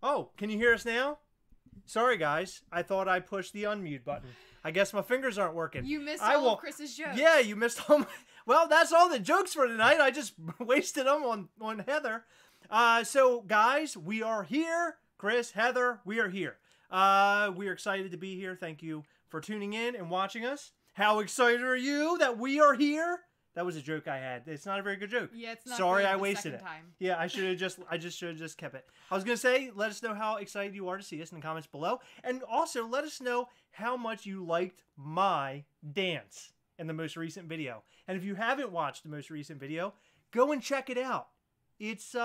Oh, can you hear us now? Sorry, guys. I thought I pushed the unmute button. I guess my fingers aren't working. You missed all of Chris's jokes. Yeah, you missed all my... Well, that's all the jokes for tonight. I just wasted them on Heather. So, guys, we are here. Chris, Heather, we are here. We are excited to be here. Thank you for tuning in and watching us. How excited are you that we are here? That was a joke I had. It's not a very good joke. Yeah, it's not. Sorry, good I the wasted it. time. Yeah, I should have just kept it. I was gonna say, let us know how excited you are to see us in the comments below, and also let us know how much you liked my dance in the most recent video. And if you haven't watched the most recent video, go and check it out. It's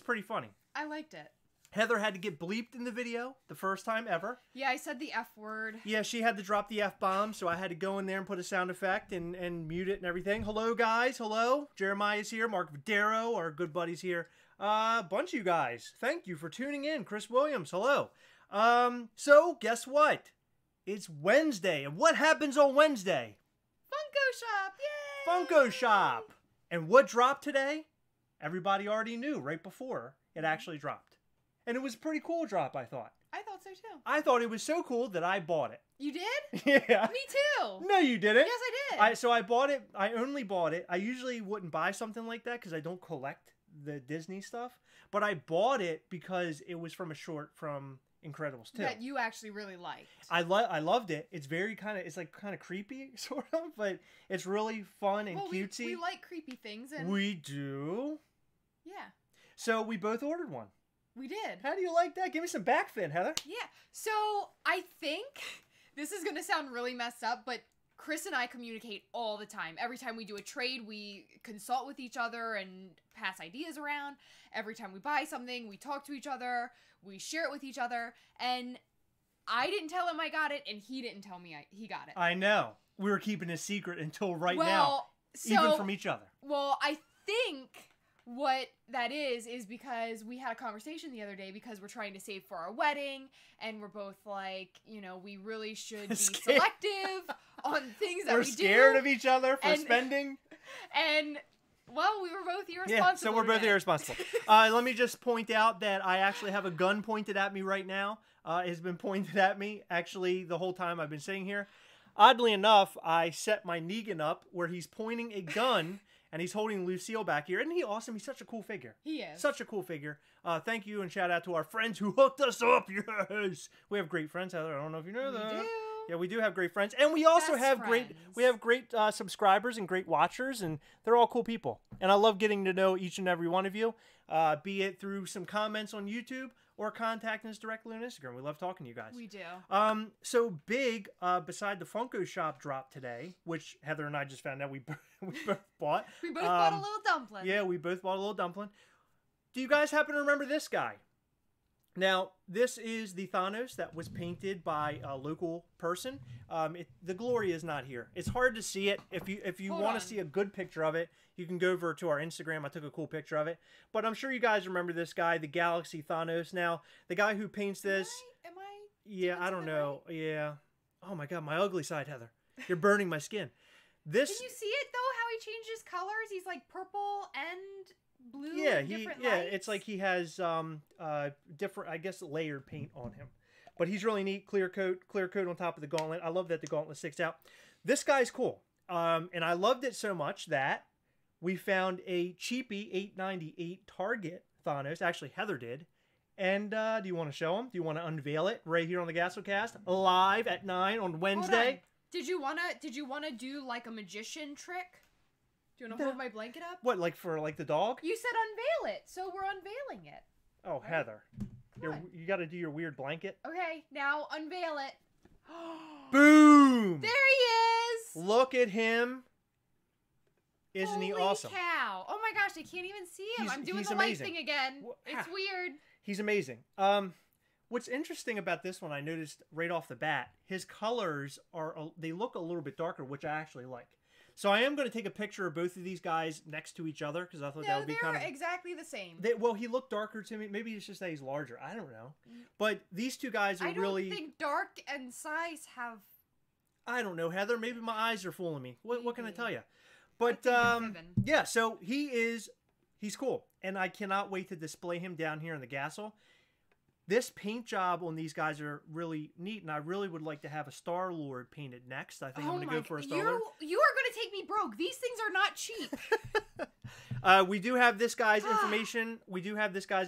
pretty funny. I liked it. Heather had to get bleeped in the video the first time ever. Yeah, I said the F word. Yeah, she had to drop the F-bomb, so I had to go in there and put a sound effect and mute it and everything. Hello, guys. Hello. Jeremiah's here. Mark Vadero, our good buddies here. A bunch of you guys. Thank you for tuning in. Chris Williams, hello. So, guess what? It's Wednesday. And what happens on Wednesday? Funko Shop. Yay! Funko Shop. And what dropped today? Everybody already knew right before it actually dropped. And it was a pretty cool drop, I thought. I thought so, too. I thought it was so cool that I bought it. You did? Yeah. Me too. No, you didn't. Yes, I did. So I bought it. I only bought it. I usually wouldn't buy something like that because I don't collect the Disney stuff. But I bought it because it was from a short from Incredibles 2. That you actually really liked. I loved it. It's very kind of creepy, sort of, but it's really fun and cutesy. We like creepy things. And we do. Yeah. So we both ordered one. We did. How do you like that? Give me some backfin, Heather. Yeah. So I think this is going to sound really messed up, but Chris and I communicate all the time. Every time we do a trade, we consult with each other and pass ideas around. Every time we buy something, we talk to each other. We share it with each other. And I didn't tell him I got it, and he didn't tell me he got it. I know. We were keeping a secret until now. Even from each other. Well, I think what that is because we had a conversation the other day because we're trying to save for our wedding, and we're both like, we really should be selective on things that we do. We're scared of each other for spending. And, well, we were both irresponsible. Yeah, so we're both irresponsible. Let me just point out that I actually have a gun pointed at me right now. It has been pointed at me, actually, the whole time I've been sitting here. Oddly enough, I set my Negan up where he's pointing a gun and he's holding Lucille back here. Isn't he awesome? He's such a cool figure. He is. Such a cool figure. Thank you and shout out to our friends who hooked us up. Yes. We have great friends, Heather. I don't know if you know that. We do. Yeah, we do have great friends. And we also have great subscribers and great watchers, and they're all cool people. And I love getting to know each and every one of you, be it through some comments on YouTube or contacting us directly on Instagram. We love talking to you guys. We do. So big, beside the Funko Shop drop today, which Heather and I just found out we both bought. We both bought a little dumpling. Yeah, we both bought a little dumpling. Do you guys happen to remember this guy? Now, this is the Thanos that was painted by a local person. The glory is not here. It's hard to see it. If you want to see a good picture of it, you can go over to our Instagram. I took a cool picture of it. But I'm sure you guys remember this guy, the Galaxy Thanos. Now, the guy who paints this... Am I yeah, I don't know. Right? Yeah. Oh my God, my ugly side, Heather. You're burning my skin. This... Can you see it, though, how he changes colors? He's like purple and... blue. Yeah, different lights. It's like he has different, I guess, layered paint on him. But he's really neat. Clear coat on top of the gauntlet. I love that the gauntlet sticks out. This guy's cool. And I loved it so much that we found a cheapy $8.98 Target Thanos. Actually, Heather did. And do you want to show him? Do you want to unveil it right here on the Gastlecast live at 9 on Wednesday? Did you wanna do like a magician trick? Do you want to hold my blanket up? What, like for like the dog? You said unveil it, so we're unveiling it. Oh, right. Heather. You got to do your weird blanket. Okay, now unveil it. Boom! There he is! Look at him. Isn't he awesome? Holy cow. Oh my gosh, I can't even see him. I'm doing the amazing. light thing again. It's weird. He's amazing. What's interesting about this one, I noticed right off the bat, his colors they look a little bit darker, which I actually like. So I am going to take a picture of both of these guys next to each other because I thought that would be kind of... they're exactly the same. Well, he looked darker to me. Maybe it's just that he's larger. I don't know. But these two guys are really... I don't think dark and size have... I don't know, Heather. Maybe my eyes are fooling me. What can I tell you? But, yeah, so he's cool. And I cannot wait to display him down here in the castle. This paint job on these guys are really neat, and I really would like to have a Star-Lord painted next. I think I'm going to go for a Star-Lord. You are going to take me broke. These things are not cheap. We do have this guy's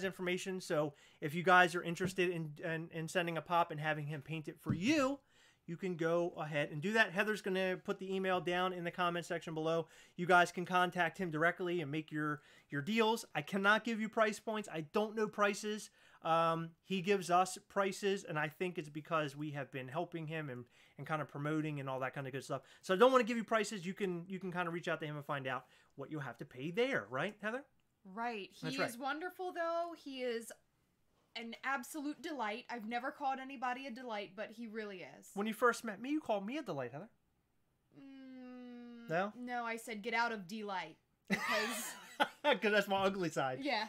information. So if you guys are interested in sending a pop and having him paint it for you, you can go ahead and do that. Heather's going to put the email down in the comment section below. You guys can contact him directly and make your deals. I cannot give you price points. I don't know prices. He gives us prices, and I think it's because we have been helping him and kind of promoting and all that kind of good stuff. So I don't want to give you prices. You can kind of reach out to him and find out what you'll have to pay there, right, Heather? Right. He is wonderful, though. He is an absolute delight. I've never called anybody a delight, but he really is. When you first met me, you called me a delight, Heather. No? No, I said get out of delight. Because that's my ugly side. Yeah.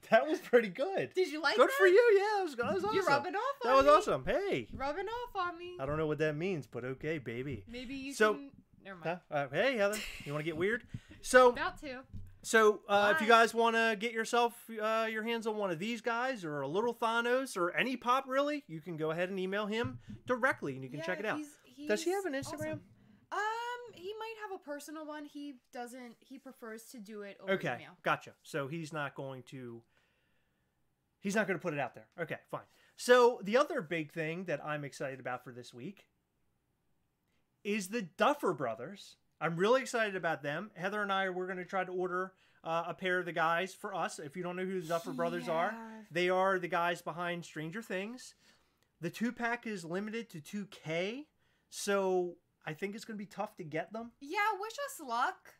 That was pretty good. Did you like good that? For you, yeah. That was awesome. You're rubbing off on me. That was awesome. Hey. Rubbing off on me. I don't know what that means, but okay, baby. Maybe you can... Never mind. Hey, Heather. You want to get weird? So... About to. So, if you guys want to get yourself your hands on one of these guys or a little Thanos or any pop, really, you can go ahead and email him directly and you can check it out. Does he have an Instagram? Awesome. He might have a personal one. He doesn't. He prefers to do it over email. Okay, gotcha. So he's not going to put it out there. Okay, fine. So the other big thing that I'm excited about for this week is the Duffer Brothers. I'm really excited about them. Heather and we're going to try to order a pair of the guys for us. If you don't know who the Duffer Brothers are, they are the guys behind Stranger Things. The 2-pack is limited to 2K, so I think it's going to be tough to get them. Yeah, wish us luck.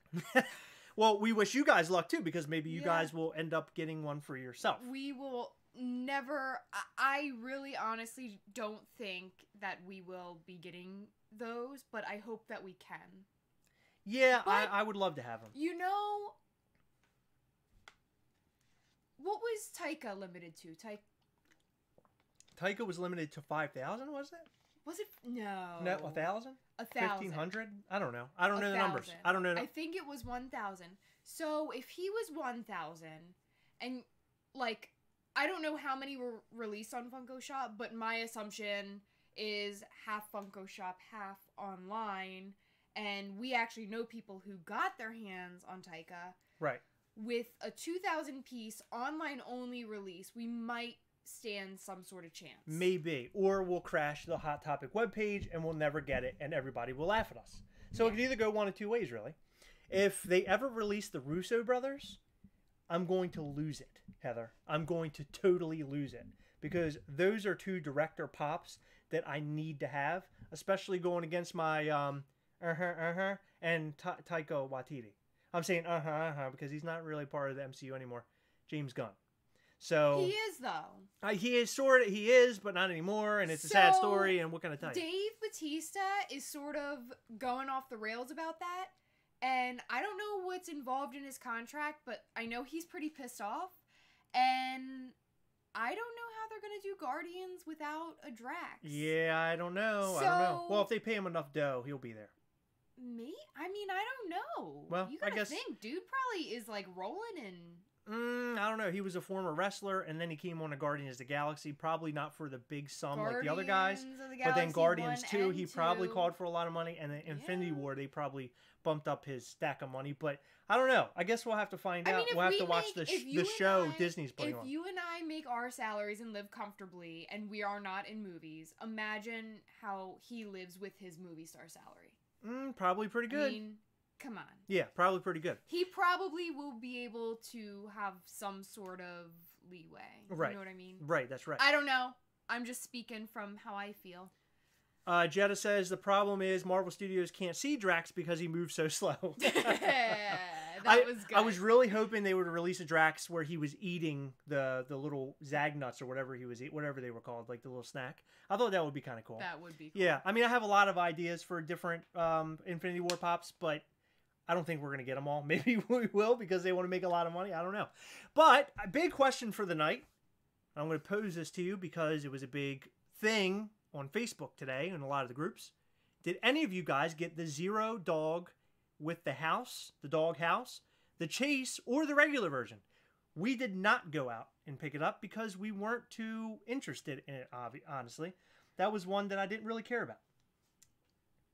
Well, we wish you guys luck too, because maybe you guys will end up getting one for yourself. We will never... I really honestly don't think that we will be getting those, but I hope that we can. Yeah, I would love to have them. You know, what was Taika limited to? Taika was limited to 5,000, was it? Was it? No. No, 1,000? 1,000. 1,500? I don't know. I don't know the numbers. I don't know. I think it was 1,000. So if he was 1,000, and like, I don't know how many were released on Funko Shop, but my assumption is half Funko Shop, half online. And we actually know people who got their hands on Taika. Right. With a 2,000-piece online-only release, we might stand some sort of chance. Maybe. Or we'll crash the Hot Topic webpage and we'll never get it and everybody will laugh at us. So it could either go one of two ways, really. If they ever release the Russo brothers, I'm going to lose it, Heather. I'm going to totally lose it. Because those are two director pops that I need to have, especially going against my... and Taika Waititi. I'm saying because he's not really part of the MCU anymore. James Gunn. So he is though. He is, but not anymore, and it's a sad story. And what can I tell you? Dave Bautista is sort of going off the rails about that, and I don't know what's involved in his contract, but I know he's pretty pissed off, and I don't know how they're gonna do Guardians without a Drax. Yeah, I don't know. Well, if they pay him enough dough, he'll be there. Me? I mean, I don't know. Well, you gotta think, dude probably is like rolling in... I don't know. He was a former wrestler, and then he came on to Guardians of the Galaxy. Probably not for the big sum like the other guys. But then Guardians 2, he probably called for a lot of money. And then Infinity War, they probably bumped up his stack of money. But I don't know. I guess we'll have to find out. We'll have to watch the show Disney's putting on. If you and I make our salaries and live comfortably, and we are not in movies, imagine how he lives with his movie star salary. Probably pretty good. I mean, come on. Yeah, probably pretty good. He probably will be able to have some sort of leeway. Right. You know what I mean? Right, that's right. I don't know. I'm just speaking from how I feel. Jetta says the problem is Marvel Studios can't see Drax because he moves so slow. That was good. I was really hoping they would release a Drax where he was eating the little Zag nuts or whatever he was eating, whatever they were called, like the little snack. I thought that would be kind of cool. That would be cool. Yeah, I mean, I have a lot of ideas for different Infinity War pops, but I don't think we're going to get them all. Maybe we will because they want to make a lot of money. I don't know. But a big question for the night, I'm going to pose this to you because it was a big thing on Facebook today in a lot of the groups. Did any of you guys get the Zero dog with the house, the dog house, the chase, or the regular version? We did not go out and pick it up because we weren't too interested in it, honestly. That was one that I didn't really care about.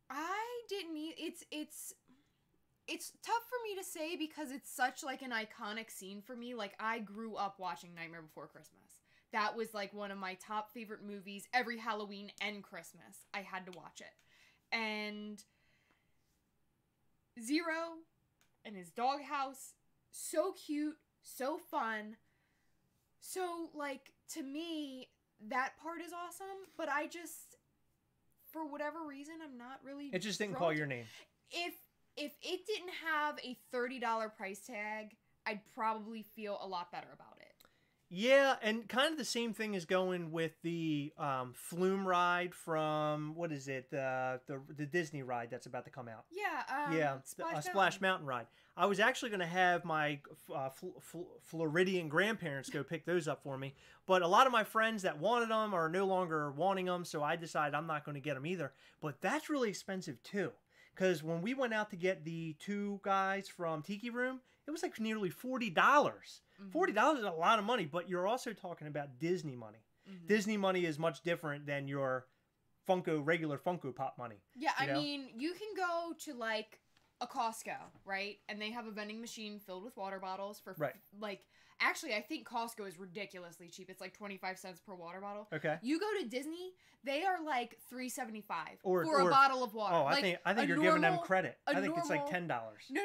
I didn't need it's tough for me to say because it's such like an iconic scene for me. Like I grew up watching Nightmare Before Christmas. That was like one of my top favorite movies. Every Halloween and Christmas, I had to watch it. And Zero and his doghouse, so cute, so fun. So like to me, that part is awesome, but I just for whatever reason I'm not really It just didn't drawn call to- your name. If it didn't have a $30 price tag, I'd probably feel a lot better about it. Yeah, and kind of the same thing is going with the Flume ride from, what is it, the Disney ride that's about to come out. Yeah, Splash Mountain ride. I was actually going to have my Floridian grandparents go pick those up for me, but a lot of my friends that wanted them are no longer wanting them, so I decided I'm not going to get them either. But that's really expensive too, because when we went out to get the two guys from Tiki Room, it was like nearly $40. $40 is a lot of money, but you're also talking about Disney money. Mm-hmm. Disney money is much different than your regular Funko Pop money. Yeah, you know? mean, you can go to like a Costco, right? And they have a vending machine filled with water bottles for Right. like actually I think Costco is ridiculously cheap. It's like 25 cents per water bottle. Okay. You go to Disney, they are like $3.75 Or a bottle of water. Oh, like, I think you're giving them credit. I think it's like $10. No,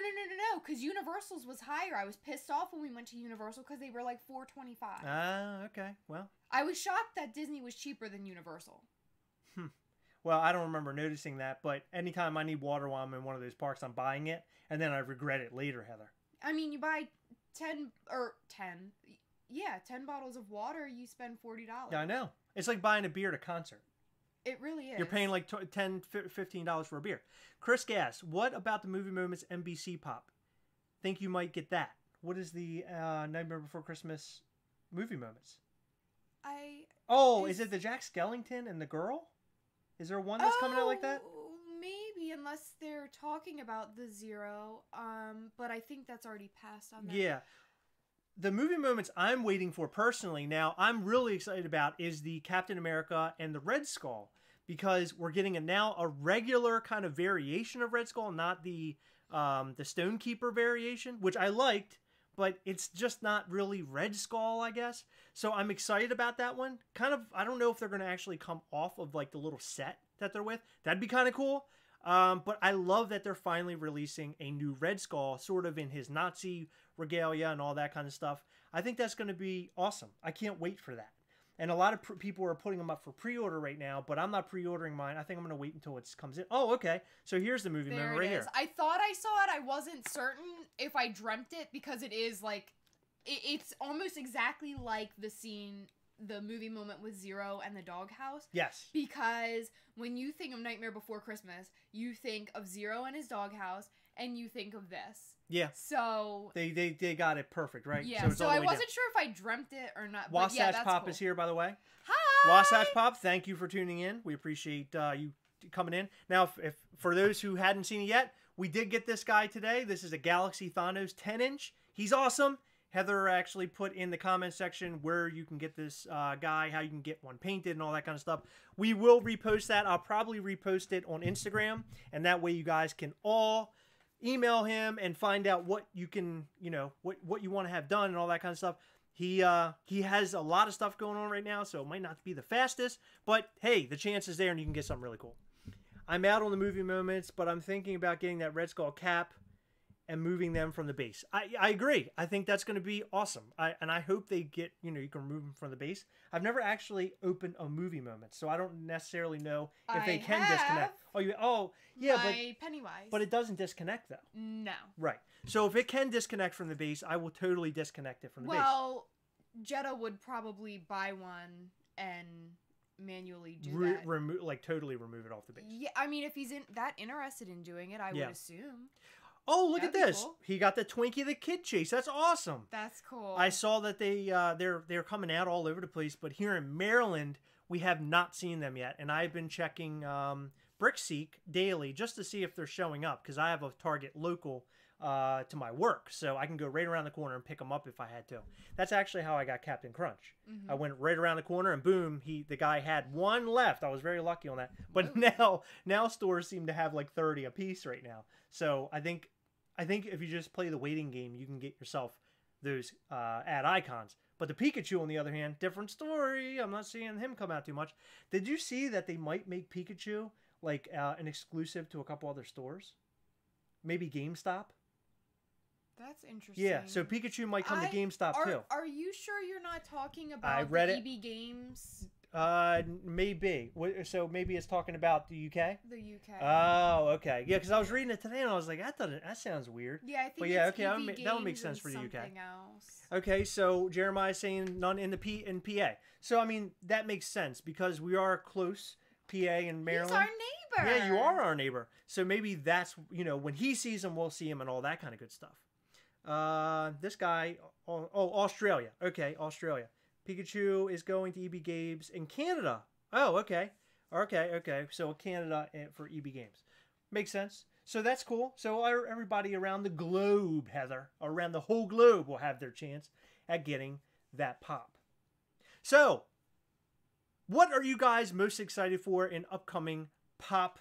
because Universal's was higher. I was pissed off when we went to Universal because they were like $4.25. Ah, okay. Well. I was shocked that Disney was cheaper than Universal. Well, I don't remember noticing that, but anytime I need water while I'm in one of those parks, I'm buying it, and then I regret it later, Heather. I mean, you buy 10 bottles of water, you spend $40. Yeah, I know. It's like buying a beer at a concert. It really is. You're paying like $10, $15 for a beer. Chris Gass, what about the Movie Moments NBC Pop? Think you might get that. What is the Nightmare Before Christmas Movie Moments? Is it the Jack Skellington and the girl? Is there one that's coming out like that? Maybe, unless they're talking about the Zero. But I think that's already passed on that. Yeah. The movie moments I'm waiting for personally now, I'm really excited about is the Captain America and the Red Skull, because we're getting now a regular kind of variation of Red Skull, not the Stonekeeper variation, which I liked, but it's just not really Red Skull, I guess. So I'm excited about that one. Kind of, I don't know if they're going to actually come off of like the little set that they're with. That'd be kind of cool. But I love that they're finally releasing a new Red Skull, sort of in his Nazi regalia and all that kind of stuff. I think that's going to be awesome. I can't wait for that. And a lot of people are putting them up for pre-order right now, but I'm not pre-ordering mine. I think I'm going to wait until it comes in. Oh, okay. So here's the movie moment right here. I thought I saw it. I wasn't certain if I dreamt it because it is like, it's almost exactly like the scene, the movie moment with Zero and the doghouse. Yes. Because when you think of Nightmare Before Christmas, you think of Zero and his doghouse, and you think of this. Yeah. So they got it perfect, right? Yeah. So I wasn't sure if I dreamt it or not. Wasatch Pop is here, by the way. Hi. Wasatch Pop, thank you for tuning in. We appreciate you coming in. Now, if for those who hadn't seen it yet, we did get this guy today. This is a Galaxy Thanos 10-inch. He's awesome. Heather actually put in the comment section where you can get this guy, how you can get one painted and all that kind of stuff. We will repost that. I'll probably repost it on Instagram, and that way you guys can all email him and find out what you can, what you want to have done and all that kind of stuff. He has a lot of stuff going on right now, so it might not be the fastest, but hey, the chance is there and you can get something really cool. I'm out on the movie moments, but I'm thinking about getting that Red Skull cap and moving them from the base. I agree. I think that's going to be awesome. And I hope they get, you can remove them from the base. I've never actually opened a movie moment, so I don't necessarily know if they can disconnect. My Pennywise. But it doesn't disconnect though. No. Right. So if it can disconnect from the base, I will totally disconnect it from the base. Well, Jetta would probably buy one and manually do that. Totally remove it off the base. Yeah, I mean, if he's that interested in doing it, I would assume. Oh, look That'd at this! Cool. He got the Twinkie the Kid chase. That's awesome. That's cool. I saw that they're coming out all over the place, but here in Maryland, we have not seen them yet. And I've been checking BrickSeek daily just to see if they're showing up because I have a Target local to my work, so I can go right around the corner and pick them up if I had to. That's actually how I got Captain Crunch. I went right around the corner and boom, the guy had one left. I was very lucky on that. But now stores seem to have like 30 a piece right now. So I think if you just play the waiting game, you can get yourself those ad icons. But the Pikachu, on the other hand, different story. I'm not seeing him come out too much. Did you see that they might make Pikachu like an exclusive to a couple other stores? Maybe GameStop? That's interesting. Yeah, so Pikachu might come to GameStop too. Are you sure you're not talking about I read the it. EB Games? Maybe. So maybe it's talking about the UK? The UK. Oh, okay. Yeah, because I was reading it today and I was like, that sounds weird. Yeah, I think but it's yeah, okay, EB that would make Games sense for the and UK. something else. Okay, so Jeremiah's saying none in PA. So I mean that makes sense because we are close, PA and Maryland. He's our neighbor. Yeah, you are our neighbor. So maybe that's when he sees him, we'll see him and all that kind of good stuff. This guy, Australia. Okay, Australia. Pikachu is going to EB Games in Canada. Oh, okay. So Canada for EB Games. Makes sense. So that's cool. So everybody around the globe, Heather, around the whole globe will have their chance at getting that pop. So, what are you guys most excited for in upcoming pop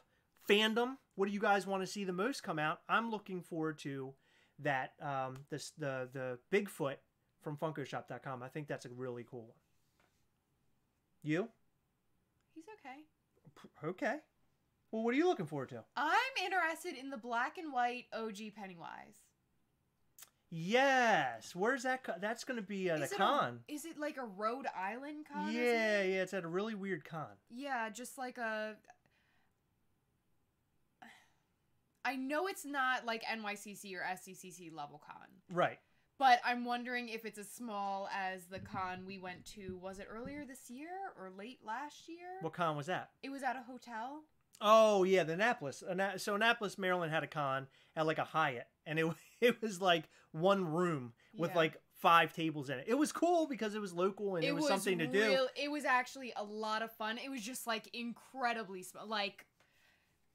fandom? What do you guys want to see the most come out? I'm looking forward to that the Bigfoot from FunkoShop.com. I think that's a really cool one. You? He's okay. Okay. Well, what are you looking forward to? I'm interested in the black and white OG Pennywise. Yes. Where's that? That's going to be at a con. Is it like a Rhode Island con? Yeah. It's at a really weird con. Yeah, just like a... I know it's not like NYCC or SCCC level con. Right. But I'm wondering if it's as small as the con we went to. Was it earlier this year or late last year? What con was that? It was at a hotel. Oh, yeah, the Annapolis. So Annapolis, Maryland had a con at like a Hyatt. And it was like one room with like 5 tables in it. It was cool because it was local and it was something to do. It was actually a lot of fun. It was just like incredibly small. Like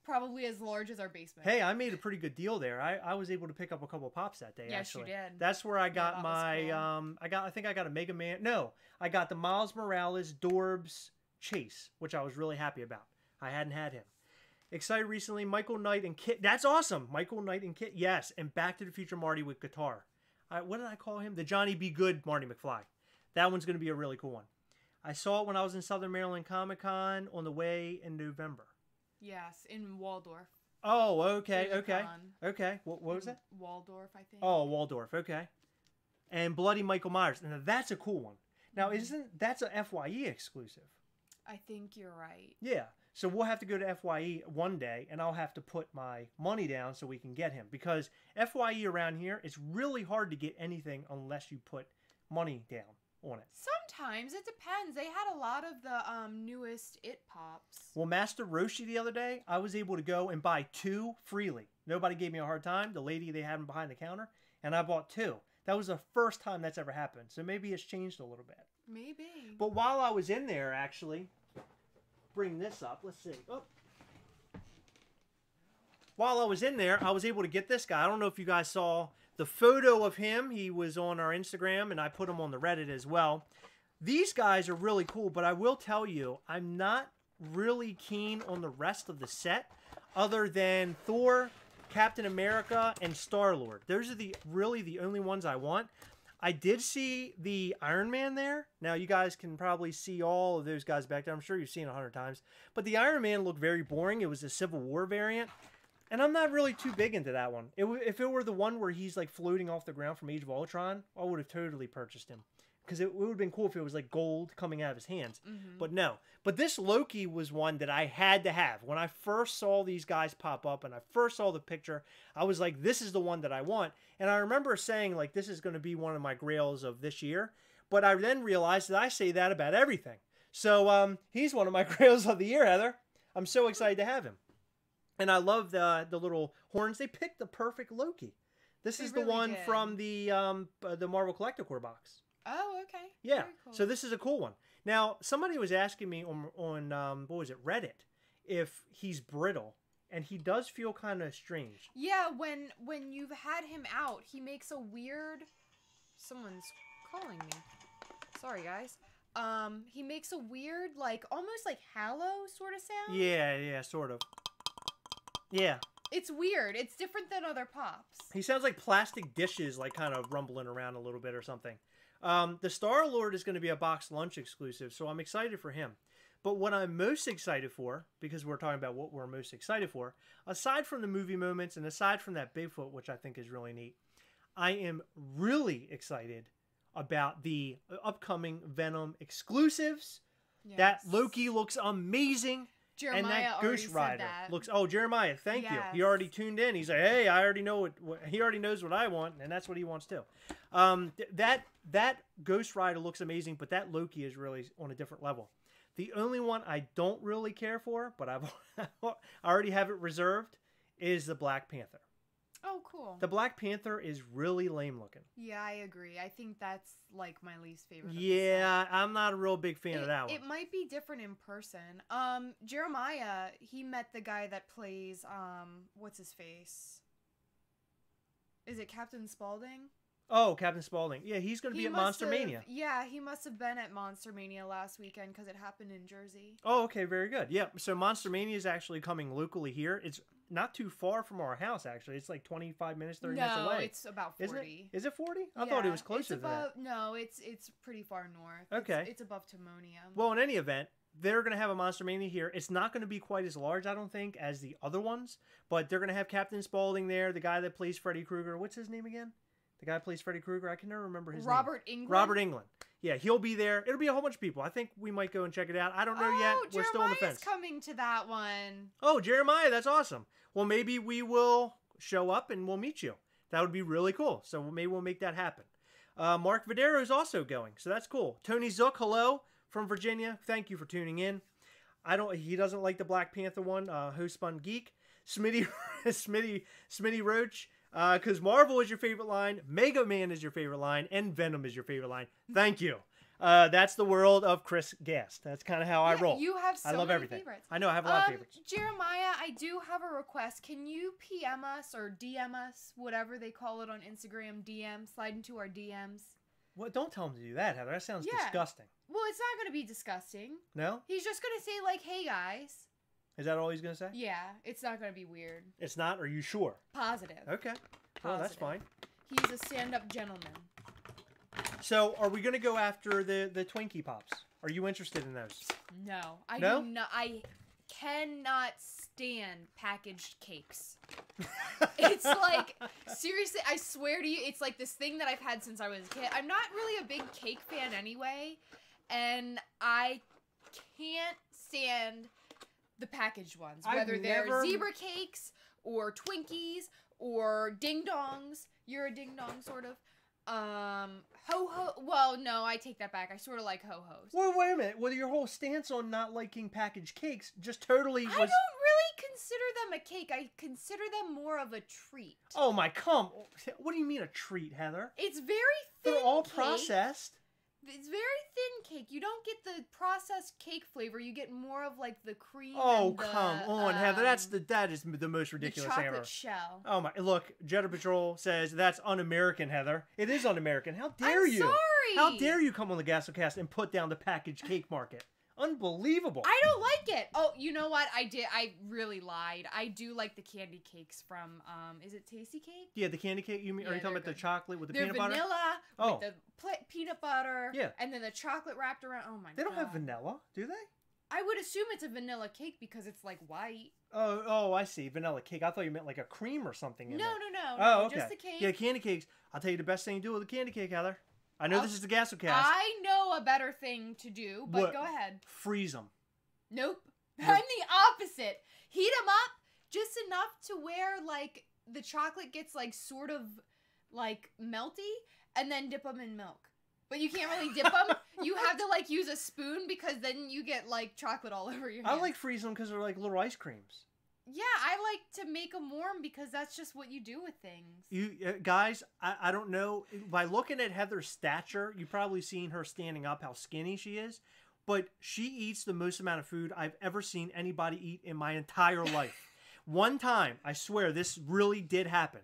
probably as large as our basement. Hey, I made a pretty good deal there. I was able to pick up a couple of pops that day. Yes, actually. you did. That's where I got my cool. I think I got a Mega Man. No, I got the Miles Morales Dorbs Chase, which I was really happy about. I hadn't had him. Excited recently, Michael Knight and Kit. That's awesome. Michael Knight and Kit. Yes, and Back to the Future Marty with guitar. What did I call him? The Johnny B. Good Marty McFly. That one's going to be a really cool one. I saw it when I was in Southern Maryland Comic Con on the way in November. Yes, in Waldorf. Oh, okay. What was that? Waldorf, I think. Oh, Waldorf. Okay. And Bloody Michael Myers. Now, that's a cool one. Now, that's a FYE exclusive? I think you're right. Yeah. So we'll have to go to FYE one day, and I'll have to put my money down so we can get him. Because FYE around here, it's really hard to get anything unless you put money down on it. Sometimes. It depends. They had a lot of the newest It Pops. Well, Master Roshi the other day, I was able to go and buy 2 freely. Nobody gave me a hard time. The lady, they had them behind the counter, and I bought 2. That was the first time that's ever happened. So maybe it's changed a little bit. Maybe. But while I was in there, actually... bring this up. Let's see. Oh. While I was in there, I was able to get this guy. I don't know if you guys saw the photo of him. He was on our Instagram, and I put him on the Reddit as well. These guys are really cool, but I will tell you, I'm not really keen on the rest of the set other than Thor, Captain America, and Star-Lord. Those are really the only ones I want. I did see the Iron Man there. Now, you guys can probably see all of those guys back there. I'm sure you've seen it 100 times. But the Iron Man looked very boring. It was a Civil War variant. And I'm not really too big into that one. If it were the one where he's like floating off the ground from Age of Ultron, I would have totally purchased him. Because it would have been cool if it was like gold coming out of his hands. Mm-hmm. But no. But this Loki was one that I had to have. When I first saw these guys pop up and I first saw the picture, I was like, this is the one that I want. And I remember saying, like, this is going to be one of my grails of this year. But I then realized that I say that about everything. So he's one of my grails of the year, Heather. I'm so excited to have him. And I love the little horns. They picked the perfect Loki. This is the one from the Marvel Collecticore box. Oh, okay. Yeah. Cool. So this is a cool one. Now, somebody was asking me on what was it, Reddit, if he's brittle. and he does feel kind of strange. Yeah, when you've had him out, he makes a weird... Someone's calling me. Sorry, guys. He makes a weird, like, almost like Hallow sort of sound. Yeah, sort of. Yeah. It's weird. It's different than other pops. He sounds like plastic dishes, like, kind of rumbling around a little bit or something. The Star-Lord is going to be a box lunch exclusive, so I'm excited for him. But what I'm most excited for, because we're talking about what we're most excited for, aside from the movie moments and aside from that Bigfoot, which I think is really neat, I am really excited about the upcoming Venom exclusives. Yes. That Loki looks amazing. Jeremiah and that Ghost Rider looks... Oh, Jeremiah, thank you. He already tuned in. He's like, hey, I already know what he already knows what I want, and that's what he wants too. That Ghost Rider looks amazing, but that Loki is really on a different level. The only one I don't really care for, but I already have it reserved, is the Black Panther. Oh, cool. The Black Panther is really lame looking. Yeah, I agree. I think that's like my least favorite. Yeah, I'm not a real big fan of that one. It might be different in person. Jeremiah, he met the guy that plays what's his face? Is it Captain Spaulding? Oh, Captain Spaulding. Yeah, he's going to be at Monster Mania. Yeah, he must have been at Monster Mania last weekend because it happened in Jersey. Oh, okay, very good. Yeah, so Monster Mania is actually coming locally here. It's not too far from our house, actually. It's like 25 minutes, 30 minutes away. No, it's about 40. Isn't it? Is it 40? I thought it was closer to that. No, it's pretty far north. Okay. It's above Timonium. Well, in any event, they're going to have a Monster Mania here. It's not going to be quite as large, I don't think, as the other ones. But they're going to have Captain Spaulding there, the guy that plays Freddy Krueger. What's his name again? The guy who plays Freddy Krueger? I can never remember his name. Robert Englund? Robert Englund. Yeah, he'll be there. It'll be a whole bunch of people. I think we might go and check it out. I don't know yet. We're still on the fence. Jeremiah's coming to that one. Oh, Jeremiah, that's awesome. Well, maybe we will show up and we'll meet you. That would be really cool. So maybe we'll make that happen. Mark Vadero is also going, so that's cool. Tony Zook, hello from Virginia. Thank you for tuning in. He doesn't like the Black Panther one. Hospun Geek, Smitty Roach. Because Marvel is your favorite line, Mega Man is your favorite line, and Venom is your favorite line. Thank you. That's the world of Chris Gast. That's kind of how I roll. You have I love many everything. favorites. I know, I have a lot of favorites. Jeremiah, I do have a request. Can you PM us or DM us, whatever they call it on Instagram, DM, slide into our DMs? Well, don't tell him to do that, Heather. That sounds disgusting. Well, it's not going to be disgusting. No? He's just going to say, like, hey, guys. Is that all he's going to say? Yeah, it's not going to be weird. It's not? Are you sure? Positive. Okay. Well, that's fine. He's a stand-up gentleman. So, are we going to go after the Twinkie Pops? Are you interested in those? No. I do not. I cannot stand packaged cakes. It's like, seriously, I swear to you, it's like this thing that I've had since I was a kid. I'm not really a big cake fan anyway, and I can't stand the packaged ones, whether they're zebra cakes or Twinkies or ding dongs. You're a ding dong, sort of. Ho-ho. Well, no, I take that back. I sort of like ho-hos. Well, wait a minute. Well, your whole stance on not liking packaged cakes just totally was... I don't really consider them a cake. I consider them more of a treat. Oh, my, what do you mean a treat, Heather? It's very thin. They're all cake. processed. It's very thin cake. You don't get the processed cake flavor. You get more of like the cream. Oh, and the, come on, Heather. That is the most ridiculous thing ever. The chocolate shell. Oh my! Look, Jetta Patrol says that's un-American, Heather. It is un-American. How dare you? Sorry. How dare you come on the Gastlecast and put down the packaged cake market? Unbelievable. I don't like it. Oh, you know what? I really lied. I do like the candy cakes from, is it Tasty Cake? Yeah, the candy cake. Are you talking about the chocolate with the peanut butter? They're vanilla with the peanut butter. Yeah. And then the chocolate wrapped around. Oh my god. They don't have vanilla, do they? I would assume it's a vanilla cake because it's like white. Oh, I see. Vanilla cake. I thought you meant like a cream or something in there. No. Oh, okay. Just the cake. Yeah, candy cakes. I'll tell you the best thing to do with a candy cake, Heather. I know this is the Gastlecast. I know a better thing to do, but go ahead. Freeze them. Nope. I'm the opposite. Heat them up just enough to where, like, the chocolate gets, like, sort of, like, melty, and then dip them in milk. But you can't really dip them. You have to, like, use a spoon because then you get, like, chocolate all over your hands. I like freeze them because they're like little ice creams. Yeah, I like to make them warm because that's just what you do with things. You guys, I don't know. By looking at Heather's stature, you've probably seen her standing up, how skinny she is. But she eats the most amount of food I've ever seen anybody eat in my entire life. One time, I swear this really did happen.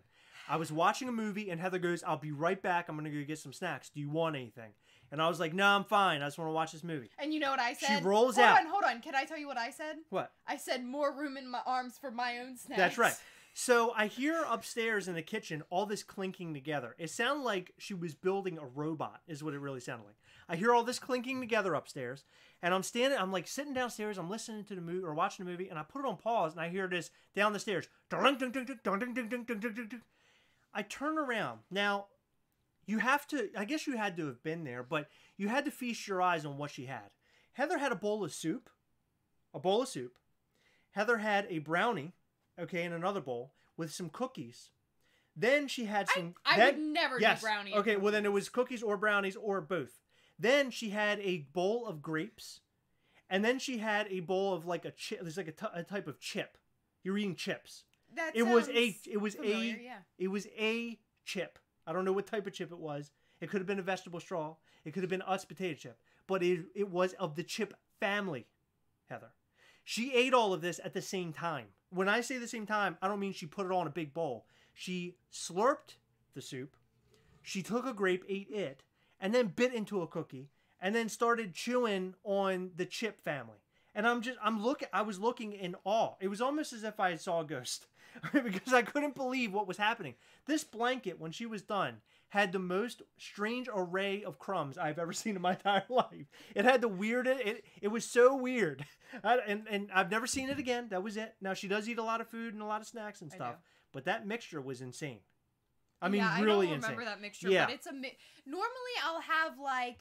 I was watching a movie and Heather goes, "I'll be right back. I'm going to go get some snacks. Do you want anything?" And I was like, "No, I'm fine. I just want to watch this movie." And you know what I said? She rolls out. Hold on. Can I tell you what I said? What? I said more room in my arms for my own snacks. That's right. So I hear upstairs in the kitchen all this clinking together. It sounded like she was building a robot, is what it really sounded like. I hear all this clinking together upstairs, and I'm like sitting downstairs, I'm listening to the movie or watching the movie, and I put it on pause, and I hear this down the stairs. I turn around. Now, you have to, I guess you had to have been there, but you had to feast your eyes on what she had. Heather had a bowl of soup. Heather had a brownie, okay, in another bowl with some cookies. Then she had some... I would never do brownies. Okay, well then it was cookies or brownies or both. Then she had a bowl of grapes. And then she had a bowl of like a chip. There's like a type of chip. You're eating chips. It was a chip. I don't know what type of chip it was. It could have been a vegetable straw. It could have been Utz potato chip. But it was of the chip family, Heather. She ate all of this at the same time. When I say the same time, I don't mean she put it all in a big bowl. She slurped the soup. She took a grape, ate it, and then bit into a cookie, and then started chewing on the chip family. And I was looking in awe. It was almost as if I saw a ghost because I couldn't believe what was happening. This blanket, when she was done, had the most strange array of crumbs I've ever seen in my entire life. It had the weirdest, it was so weird. And I've never seen it again. That was it. Now, she does eat a lot of food and a lot of snacks and stuff, but that mixture was insane. I mean, really insane. I don't remember that mixture, but it's normally I'll have like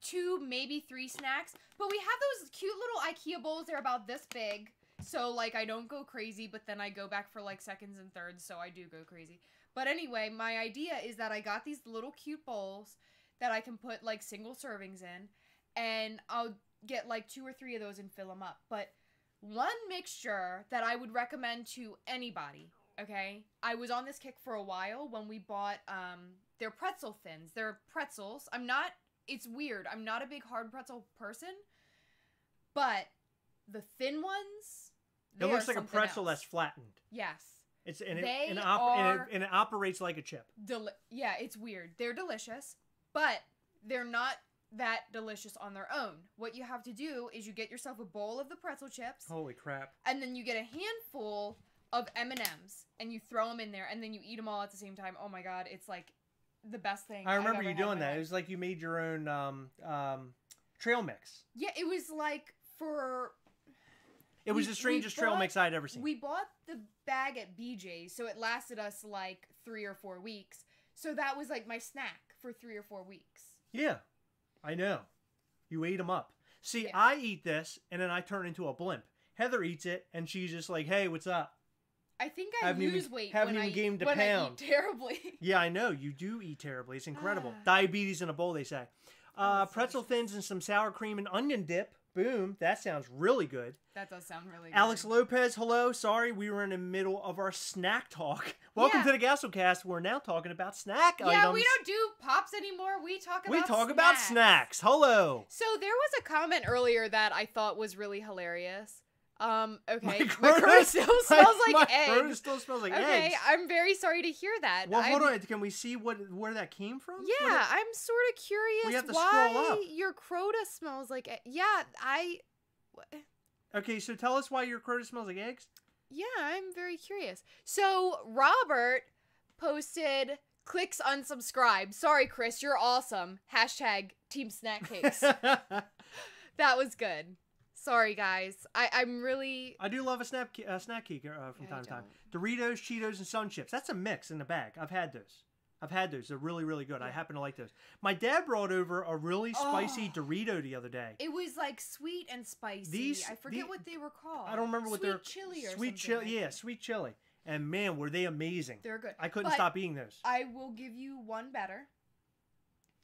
2, maybe 3 snacks, but we have those cute little IKEA bowls. They're about this big, so like I don't go crazy, but then I go back for like seconds and thirds, so I do go crazy. But anyway, my idea is that I got these little cute bowls that I can put like single servings in, and I'll get like 2 or 3 of those and fill them up. But one mixture that I would recommend to anybody, okay? I was on this kick for a while when we bought their pretzel thins. They're pretzels. It's weird. I'm not a big hard pretzel person, but the thin ones, it looks like a pretzel that's flattened. Yes. It operates like a chip. Yeah, it's weird. They're delicious, but they're not that delicious on their own. What you have to do is you get yourself a bowl of the pretzel chips. Holy crap. And then you get a handful of M&Ms and you throw them in there and then you eat them all at the same time. Oh my God, it's like the best thing. I remember you doing that. It was like you made your own trail mix. Yeah, it was like It was the strangest trail mix I'd ever seen. We bought the bag at BJ's, so it lasted us like 3 or 4 weeks. So that was like my snack for 3 or 4 weeks. Yeah, I know. You ate them up. See, yeah. I eat this, and then I turn into a blimp. Heather eats it, and she's just like, "Hey, what's up?" I think I lose weight when I eat terribly. Yeah, I know. You do eat terribly. It's incredible. Diabetes in a bowl, they say. Pretzel thins and some sour cream and onion dip. Boom. That sounds really good. That does sound really good. Alex Lopez, hello. Sorry, we were in the middle of our snack talk. Welcome to the Gastlecast. We're now talking about snack items. Yeah, we don't do pops anymore. We talk about snacks. Hello. So there was a comment earlier that I thought was really hilarious. Okay. My crow still smells like eggs. My crow still smells like eggs. Okay, I'm very sorry to hear that. Well, hold on. Can we see where that came from? Yeah, I'm sort of curious we have to why scroll up. your crota smells like eggs. Yeah, Okay, so tell us why your crota smells like eggs. Yeah, I'm very curious. So, Robert posted, clicks unsubscribe. Sorry, Chris, you're awesome. # Team Snack Cakes. That was good. Sorry, guys. I do love a snack cake from time to time. Doritos, Cheetos, and Sun Chips. That's a mix in the bag. I've had those. They're really, really good. Yeah. I happen to like those. My dad brought over a really spicy Dorito the other day. It was like sweet and spicy. I forget what they were called. I don't remember what they're... Sweet chili or sweet something. Chili, yeah, sweet chili. And man, were they amazing. They're good. I couldn't stop eating those. I will give you one better.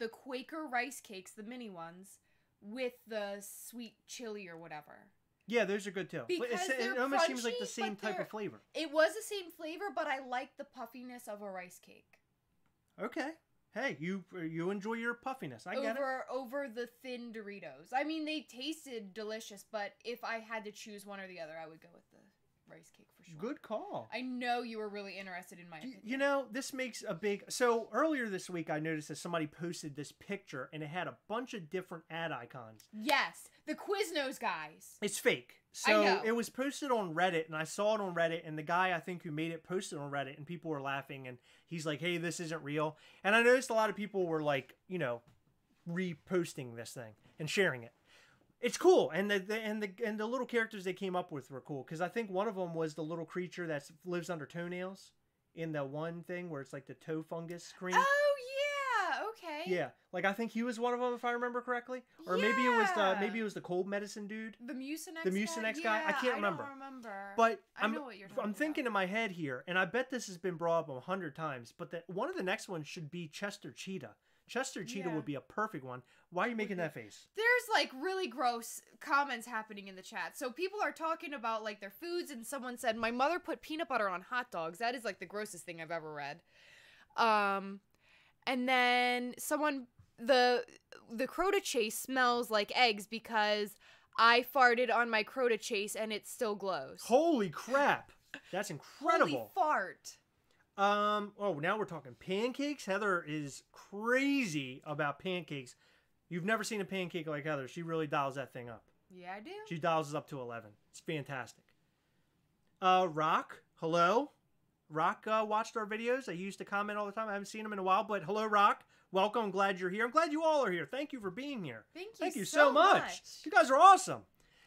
The Quaker rice cakes, the mini ones, with the sweet chili or whatever. Yeah, those are good too. Because it almost seems like the same type of flavor. It was the same flavor, but I like the puffiness of a rice cake. Okay. Hey, you enjoy your puffiness. I get it. Over the thin Doritos. I mean, they tasted delicious, but if I had to choose one or the other, I would go with rice cake for sure. Good call. I know you were really interested in my opinion. You know, this makes a big... So earlier this week, I noticed that somebody posted this picture, and it had a bunch of different ad icons. Yes, the Quiznos guys. It's fake. I So know. it was posted on Reddit, and I saw it on Reddit, and the guy, I think, who made it posted on Reddit, and people were laughing, and he's like, hey, this isn't real. And I noticed a lot of people were like, you know, reposting this thing and sharing it. It's cool, and the little characters they came up with were cool, because I think one of them was the little creature that lives under toenails in the one thing where it's like the toe fungus screen. Oh yeah, okay. Yeah, like I think he was one of them if I remember correctly, or maybe it was the cold medicine dude, the Mucinex. the Mucinex guy. Yeah, I can't remember. I don't remember. But I know what you're talking I'm thinking about. in my head here, and I bet this has been brought up 100 times. But that one of the next ones should be Chester Cheetah. Chester Cheetah Yeah. would be a perfect one. Why are you making that face? There's like really gross comments happening in the chat. So people are talking about like their foods, and someone said, my mother put peanut butter on hot dogs. That is like the grossest thing I've ever read. And then someone, the Crota Chase smells like eggs because I farted on my Crota Chase and it still glows. Holy crap! That's incredible. Holy fart. Oh, now we're talking pancakes. Heather is crazy about pancakes. You've never seen a pancake like Heather. She really dials that thing up. Yeah, I do. She dials it up to 11. It's fantastic. Rock, hello. Rock watched our videos. I used to comment all the time. I haven't seen him in a while, but hello, Rock. Welcome. I'm glad you're here. I'm glad you all are here. Thank you for being here. Thank you so much. You guys are awesome.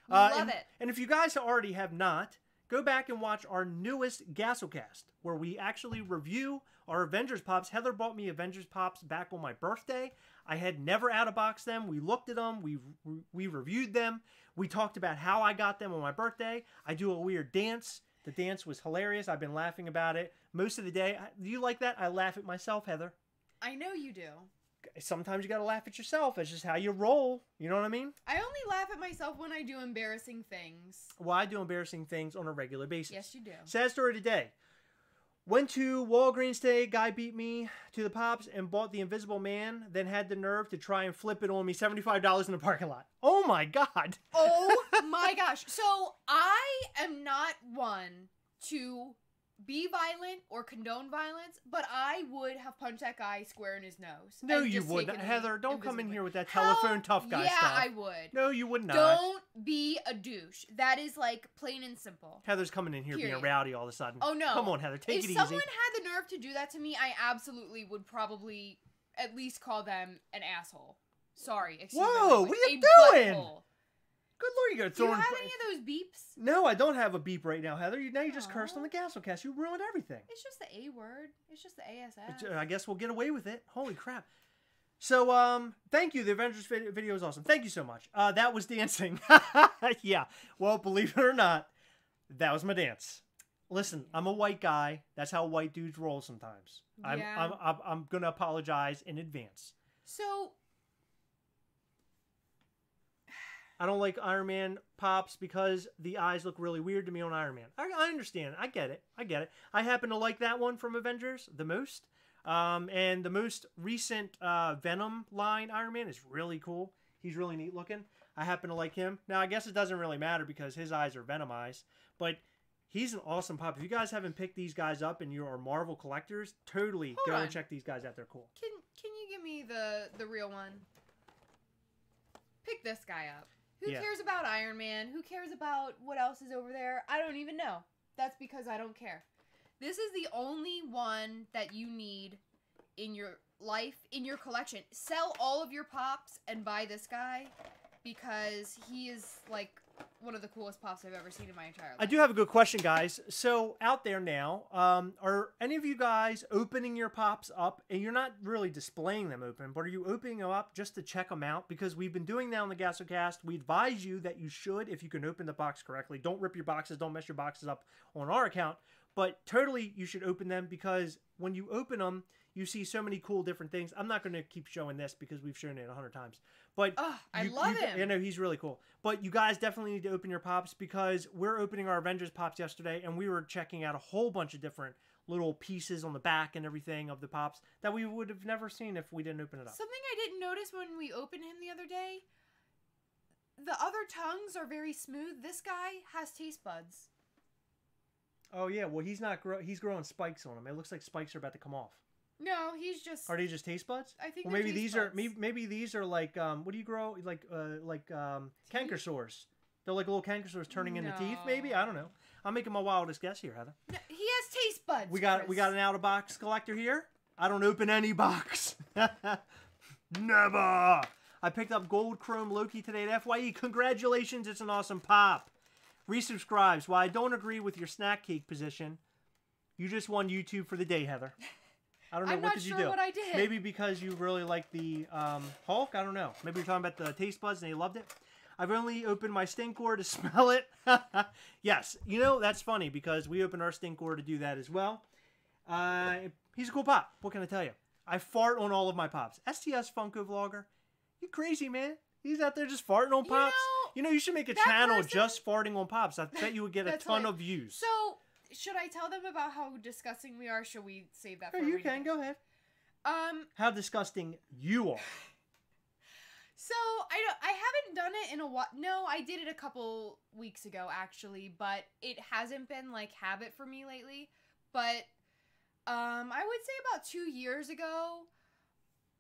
Love it. And if you guys already have not, go back and watch our newest Gastlecast, where we actually review our Avengers Pops. Heather bought me Avengers Pops back on my birthday. I had never out-of-boxed them. We looked at them. We reviewed them. We talked about how I got them on my birthday. I do a weird dance. The dance was hilarious. I've been laughing about it most of the day. Do you like that? I laugh at myself, Heather. I know you do. Sometimes you got to laugh at yourself. It's just how you roll. You know what I mean? I only laugh at myself when I do embarrassing things. Well, I do embarrassing things on a regular basis. Yes, you do. Sad story today. Went to Walgreens today. Guy beat me to the Pops and bought the Invisible Man. Then had the nerve to try and flip it on me. $75 in the parking lot. Oh my God. Oh my gosh. So I am not one to be violent or condone violence, but I would have punched that guy square in his nose. No, and you just wouldn't. taken Heather, don't come in invisibly. here with that telephone tough guy stuff. Yeah, I would. No, you would not. Don't be a douche. That is like plain and simple. Heather's coming in here being Period. rowdy all of a sudden. Oh no. Come on, Heather, take it If easy. someone had the nerve to do that to me, I absolutely would probably at least call them an asshole. Sorry, excuse me. Whoa, what are you doing? Butthole. Good Lord, you got Do you throwing. have any of those beeps? No, I don't have a beep right now, Heather. Now you just cursed Aw. on the Gastlecast. You ruined everything. It's just the A word. It's just the ASS. I guess we'll get away with it. Holy crap. So, thank you. The Avengers video is awesome. Thank you so much. That was dancing. Yeah. Well, believe it or not, that was my dance. Listen, I'm a white guy. That's how white dudes roll sometimes. Yeah. I'm going to apologize in advance. So, I don't like Iron Man Pops because the eyes look really weird to me on Iron Man. I understand. I get it. I happen to like that one from Avengers the most. And the most recent Venom line Iron Man is really cool. He's really neat looking. I happen to like him. Now, I guess it doesn't really matter because his eyes are Venom eyes. But he's an awesome pop. If you guys haven't picked these guys up and you are Marvel collectors, totally Hold go on. and check these guys out. They're cool. can you give me the real one? Pick this guy up. Who Yeah. cares about Iron Man? Who cares about what else is over there? I don't even know. That's because I don't care. This is the only one that you need in your life, in your collection. Sell all of your Pops and buy this guy because he is like one of the coolest Pops I've ever seen in my entire life. I do have a good question, guys. So out there now, are any of you guys opening your Pops up? And you're not really displaying them open, but are you opening them up just to check them out? Because we've been doing that on the Gastlecast. We advise you that you should, if you can open the box correctly. Don't rip your boxes. Don't mess your boxes up on our account. But totally, you should open them because when you open them, you see so many cool different things. I'm not going to keep showing this because we've shown it 100 times. But I love him. I know he's really cool. But you guys definitely need to open your Pops because we're opening our Avengers Pops yesterday, and we were checking out a whole bunch of different little pieces on the back and everything of the Pops that we would have never seen if we didn't open it up. Something I didn't notice when we opened him the other day, the other tongues are very smooth. This guy has taste buds. Oh yeah, well he's growing spikes on him. It looks like spikes are about to come off. No, he's just. Are they just taste buds? I think. Well, they're maybe taste these buds. are maybe these are like what do you grow like canker sores? They're like little canker sores turning into teeth. Maybe I don't know. I'm making my wildest guess here, Heather. No, he has taste buds. We got an out of box collector here. I don't open any box. Never. I picked up Gold Chrome Loki today at FYE. Congratulations, it's an awesome pop. Resubscribes. While I don't agree with your snack cake position, you just won YouTube for the day, Heather. I don't know. What did you do? I'm not sure what I did. Maybe because you really like the Hulk? I don't know. Maybe you're talking about the taste buds and they loved it. I've only opened my Stinkor to smell it. Yes. You know, that's funny because we opened our Stinkor to do that as well. He's a cool pop. What can I tell you? I fart on all of my pops. STS Funko Vlogger. You crazy, man. He's out there just farting on pops. You know, you should make a channel just farting on pops. I bet you would get a ton of views. So, should I tell them about how disgusting we are? Should we save that for you can. Go ahead. How disgusting you are. So, I haven't done it in a while. No, I did it a couple weeks ago, actually. But it hasn't been, like, habit for me lately. But, I would say about 2 years ago,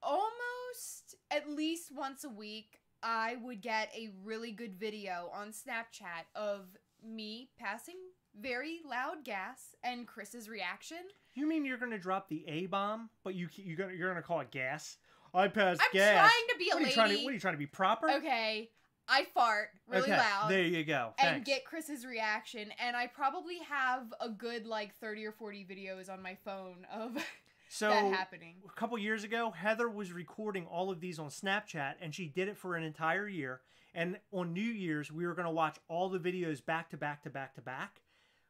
almost at least once a week, I would get a really good video on Snapchat of me passing very loud gas and Chris's reaction. You mean you're gonna drop the A-bomb, but you're gonna call it gas? I passed I'm gas. trying to be a lady. What are you trying to be proper? Okay, I fart really loud. There you go. And Thanks. get Chris's reaction, and I probably have a good like 30 or 40 videos on my phone of that happening. A couple years ago, Heather was recording all of these on Snapchat, and she did it for an entire year. And on New Year's, we were going to watch all the videos back to back to back to back.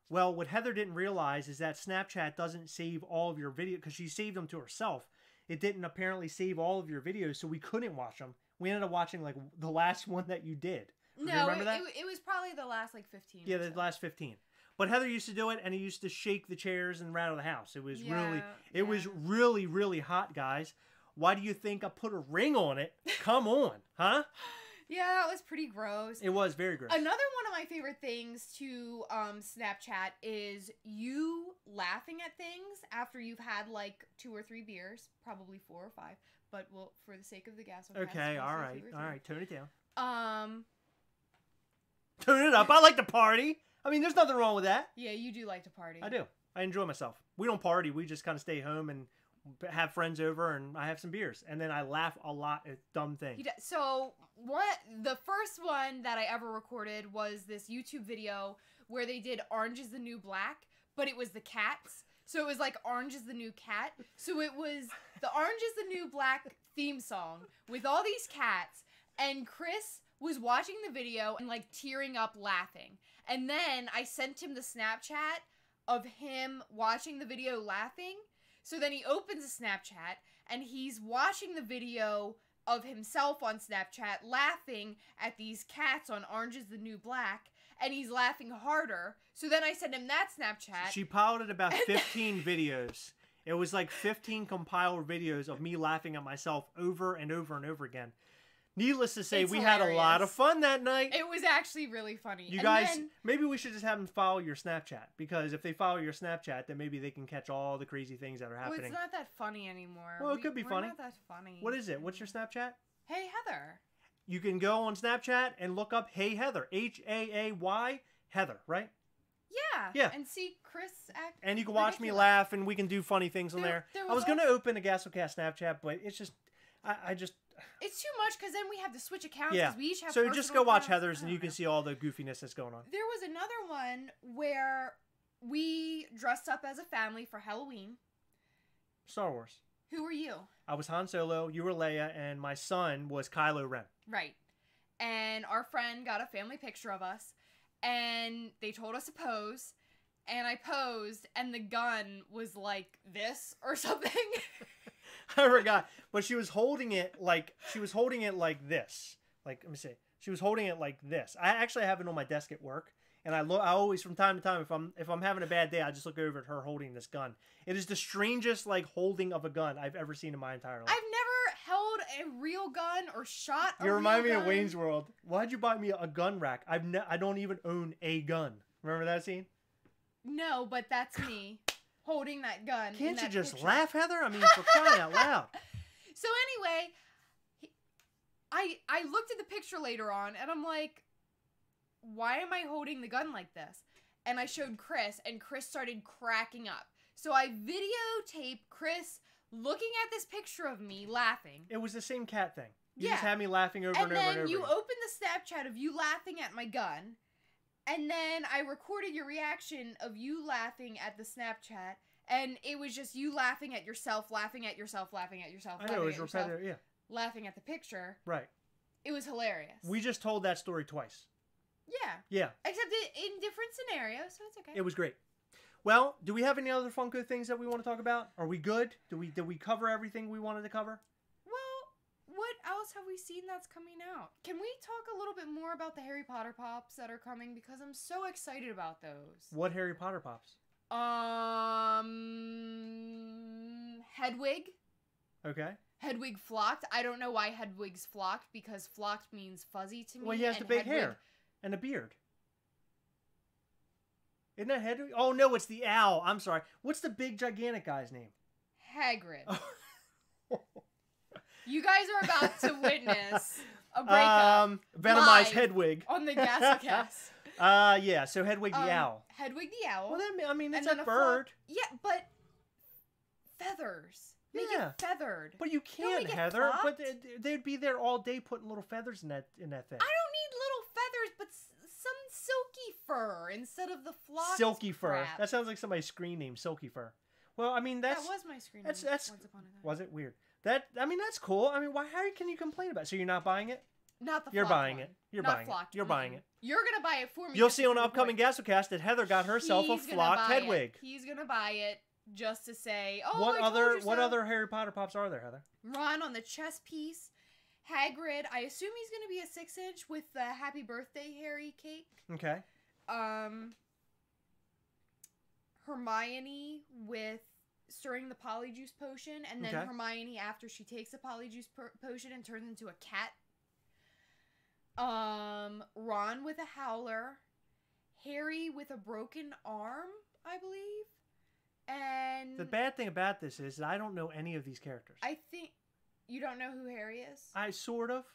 Well, what Heather didn't realize is that Snapchat doesn't save all of your videos because she saved them to herself. It didn't apparently save all of your videos, so we couldn't watch them. We ended up watching like the last one that you did. No, you remember that? It was probably the last like 15. Yeah, the last 15. But Heather used to do it, and he used to shake the chairs and rattle the house. It was was really, really hot, guys. Why do you think I put a ring on it? Come on, huh? Yeah, that was pretty gross. It was very gross. Another one of my favorite things to Snapchat is you laughing at things after you've had like 2 or 3 beers, probably 4 or 5. But well, for the sake of the gas, okay, all right, tone it down. Tune it up. I like to party. I mean, there's nothing wrong with that. Yeah, you do like to party. I do. I enjoy myself. We don't party. We just kind of stay home and have friends over, and I have some beers. And then I laugh a lot at dumb things. So, the first one that I ever recorded was this YouTube video where they did Orange is the New Black, but it was the cats. So it was like Orange is the New Cat. So it was the Orange is the New Black theme song with all these cats, and Chris was watching the video and like tearing up laughing. And then I sent him the Snapchat of him watching the video laughing. So then he opens a Snapchat and he's watching the video of himself on Snapchat laughing at these cats on Orange is the New Black, and he's laughing harder. So then I sent him that Snapchat. She piloted about 15 videos. It was like 15 compiled videos of me laughing at myself over and over and over again. Needless to say, we had a lot of fun that night. It was actually really funny. You guys, maybe we should just have them follow your Snapchat. Because if they follow your Snapchat, then maybe they can catch all the crazy things that are happening. Well, it's not that funny anymore. Well, it could be funny. We're not that funny. What is it? What's your Snapchat? Hey, Heather. You can go on Snapchat and look up Hey Heather. Haay Heather, right? Yeah. And see Chris act. And you can watch me laugh, and we can do funny things on there. I was going to open a Gastlecast Snapchat, but it's just... I just... It's too much because then we have to switch accounts because we each have so just go watch accounts. Heather's and you can see all the goofiness that's going on. There was another one where we dressed up as a family for Halloween. Star Wars. Who were you? I was Han Solo, you were Leia, and my son was Kylo Ren. Right. And our friend got a family picture of us, and they told us to pose, and I posed, and the gun was like this or something. I forgot, but she was holding it like this. Like, let me see. She was holding it like this. I actually have it on my desk at work, and I always from time to time if I'm having a bad day, I just look over at her holding this gun. It is the strangest like holding of a gun I've ever seen in my entire life. I've never held a real gun or shot a real gun. You remind me of Wayne's World. Why'd you buy me a gun rack? I don't even own a gun. Remember that scene? No, but that's me holding that gun. Can't you just picture. laugh, Heather? I mean, for crying out loud. So anyway, I looked at the picture later on, and I'm like, why am I holding the gun like this? And I showed Chris, and Chris started cracking up. So I videotaped Chris looking at this picture of me laughing. It was the same cat thing. You Yeah. just had me laughing over and over and over. And then you opened the Snapchat of you laughing at my gun. And then I recorded your reaction of you laughing at the Snapchat. And it was just you laughing at yourself, laughing at yourself, laughing at yourself, I know, it was repetitive, yeah. laughing at the picture. Right. It was hilarious. We just told that story twice. Yeah. Yeah. Except in different scenarios, so it's okay. It was great. Well, do we have any other Funko things that we want to talk about? Are we good? Did we cover everything we wanted to cover? Well, what else have we seen that's coming out? Can we talk a little bit more about the Harry Potter pops that are coming? Because I'm so excited about those. What Harry Potter pops? Hedwig. Okay. Hedwig flocked. I don't know why Hedwig's flocked, because flocked means fuzzy to me. Well, he has the and big Hedwig, hair and a beard. Isn't that Hedwig? Oh, no, it's the owl. I'm sorry. What's the big, gigantic guy's name? Hagrid. You guys are about to witness a breakup. Venomized live Hedwig. On the Gastlecast. Yeah, so Hedwig the owl. Hedwig the owl. Well, I mean, it's and a then bird. Yeah, but feathers. Make Yeah. it feathered. But you can't, make it Heather. But flopped. they'd be there all day putting little feathers in that thing. I don't need little feathers, but some silky fur instead of the flocked Silky fur. crap. That sounds like somebody's screen name, Silky Fur. Well, I mean, That was my screen name that's once upon a time. was it weird? I mean, that's cool. I mean, how can you complain about it? So you're not buying it? Not the You're flocked buying one. it. You're Not buying flocked. it. You're buying it. You're gonna buy it for me. You'll just see to on the prove upcoming it. Gastlecast that Heather got herself He's a gonna flocked buy Hedwig. it. He's gonna buy it just to say, oh, What I told other you so. what other Harry Potter pops are there, Heather? Ron on the chess piece. Hagrid. I assume he's gonna be a 6-inch with the Happy Birthday Harry cake. Okay. Hermione with stirring the polyjuice potion, and then Okay. Hermione after she takes the polyjuice potion and turns into a cat. Ron with a howler, Harry with a broken arm, I believe, and The bad thing about this is that I don't know any of these characters. I think you don't know who Harry is. I sort of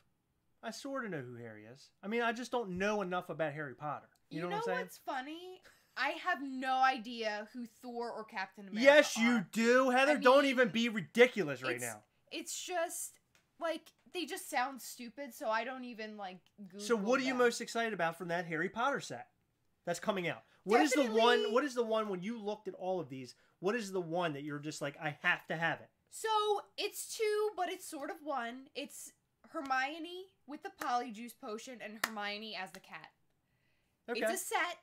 know who Harry is. I mean, I just don't know enough about Harry Potter. You know what I'm saying? What's funny? I have no idea who Thor or Captain America Yes, are. you do, Heather. I Don't mean, even be ridiculous right now. It's just like they just sound stupid, so I don't even like Google So, what are you them. most excited about from that Harry Potter set that's coming out? What is the Definitely- one? What is the one when you looked at all of these? What is the one that you're just like, I have to have it? So it's two, but it's sort of one. It's Hermione with the polyjuice potion and Hermione as the cat. Okay. It's a set.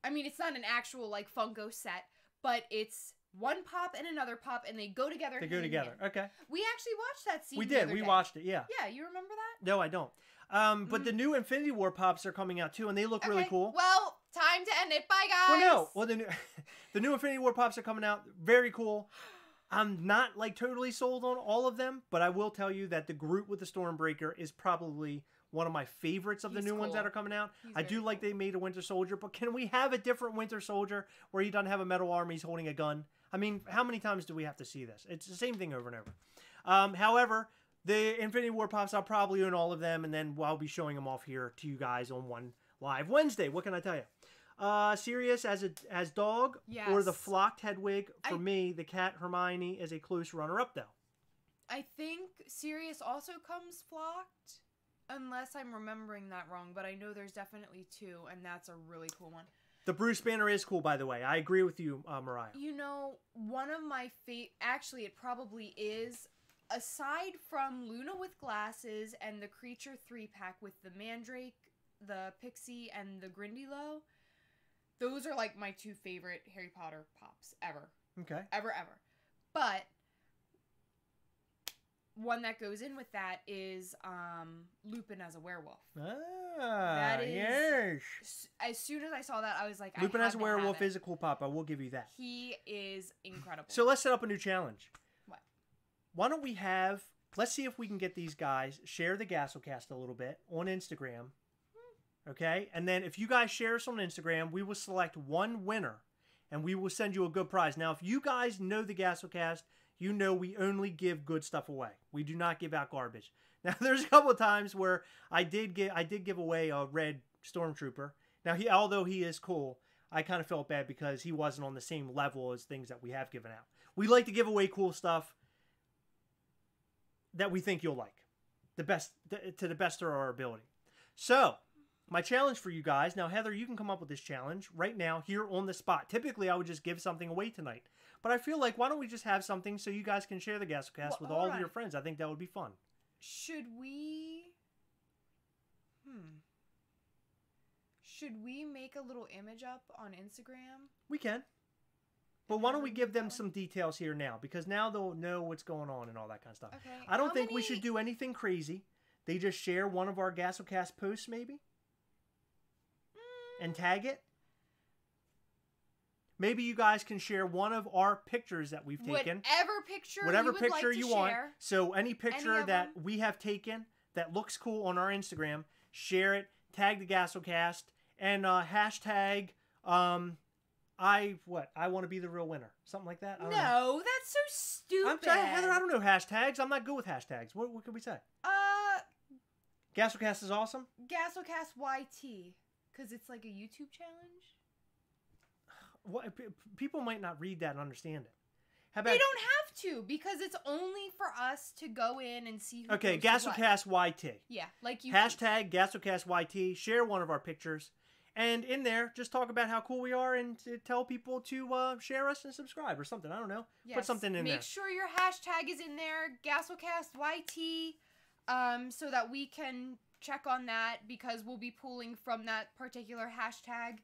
I mean, it's not an actual like Funko set, but it's one pop and another pop, and they go together. They go hand in together. hand. Okay. We actually watched that scene. We the did. other We day. watched it. Yeah. Yeah, you remember that? No, I don't. But the new Infinity War pops are coming out too, and they look really Okay, cool. Well, time to end it. Bye, guys. Well, no. Well, the new Infinity War pops are coming out. Very cool. I'm not like totally sold on all of them, but I will tell you that the Groot with the Stormbreaker is probably one of my favorites of the He's new ones cool. that are coming out. He's I do very like they made a Winter Soldier, but can we have a different Winter Soldier where he doesn't have a metal arm, he's holding a gun? I mean, how many times do we have to see this? It's the same thing over and over. However, the Infinity War pops, I'll probably own all of them, and then I'll be showing them off here to you guys on one live Wednesday. What can I tell you? Sirius as dog, or the Yes. flocked Hedwig. For me, the cat Hermione is a close runner-up, though. I think Sirius also comes flocked, unless I'm remembering that wrong. But I know there's definitely two, and that's a really cool one. The Bruce Banner is cool, by the way. I agree with you, Mariah. You know, one of my actually, it probably is. Aside from Luna with glasses and the Creature 3-pack with the Mandrake, the Pixie, and the Grindylow, those are like my two favorite Harry Potter pops ever. Okay. Ever. But one that goes in with that is Lupin as a werewolf. That is- yes. As soon as I saw that, I was like, Lupin I as have a to have werewolf it. is a cool pop. I will give you that. He is incredible. So let's set up a new challenge. What? Why don't we have... Let's see if we can get these guys share the Gastlecast a little bit on Instagram. Okay? And then if you guys share us on Instagram, we will select one winner. and we will send you a good prize. Now, if you guys know the Gastlecast, you know we only give good stuff away. We do not give out garbage. Now, there's a couple of times where I did give away a red Stormtrooper. Now, although he is cool, I kind of felt bad because he wasn't on the same level as things that we have given out. We like to give away cool stuff that we think you'll like, to the best of our ability. So, my challenge for you guys, now Heather, you can come up with this challenge right now here on the spot. Typically, I would just give something away tonight, but I feel like why don't we just have something so you guys can share the Gastlecast with all of your friends? I think that would be fun. Should we? Should we make a little image up on Instagram? We can. But why don't we give them some details here now? Because now they'll know what's going on and all that kind of stuff. Okay. I don't think we should do anything crazy. They just share one of our Gastlecast posts, maybe? And tag it? Maybe you guys can share one of our pictures that we've taken. Whatever picture you like want. Share, so any picture that we have taken that looks cool on our Instagram, share it, tag the Gastlecast, and hashtag I want to be the real winner. Something like that. No, that's so stupid. I'm sorry, Heather, I don't know hashtags. I'm not good with hashtags. What can we say? Gastlecast is awesome? Gastlecast YT. Because it's like a YouTube challenge? What, people might not read that and understand it. How about, they don't have to, because it's only for us to go in and see who okay, posted Gastlecast YT. Yeah, like you. Hashtag Gastlecast YT. Share one of our pictures. And in there, just talk about how cool we are and to tell people to share us and subscribe or something. I don't know. Yes. Put something in there. Make sure your hashtag is in there, Gastlecast YT, so that we can check on that because we'll be pulling from that particular hashtag.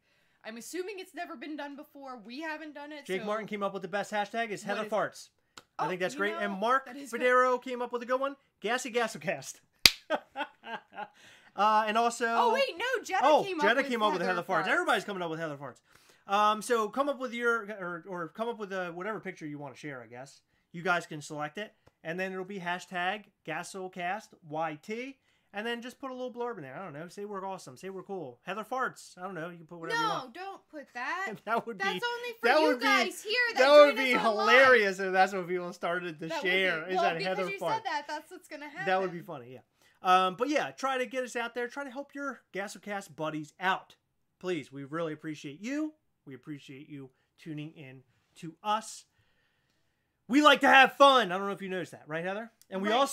I'm assuming it's never been done before. We haven't done it. Jake Martin came up with the best hashtag. It's Heather Farts. I think that's great. Know, and Mark Federo came up with a good one. Gassy Gastlecast. And also... Oh, wait, no. Jetta came up with Heather Farts. Everybody's coming up with Heather Farts. So come up with your... Or come up with whatever picture you want to share, I guess. You guys can select it. And then it'll be hashtag Gastlecast YT. And then just put a little blurb in there. I don't know. Say we're awesome. Say we're cool. Heather Farts. I don't know. You can put whatever you want. No, don't put that. That's only for you guys here. That would be hilarious if that's what people started to share. Is that Heather Farts? Because you said that, that's what's going to happen. That would be funny, yeah. But yeah, try to get us out there. Try to help your Gastlecast buddies out. Please, we really appreciate you. We appreciate you tuning in to us. We like to have fun. I don't know if you noticed that, right, Heather? And we hunt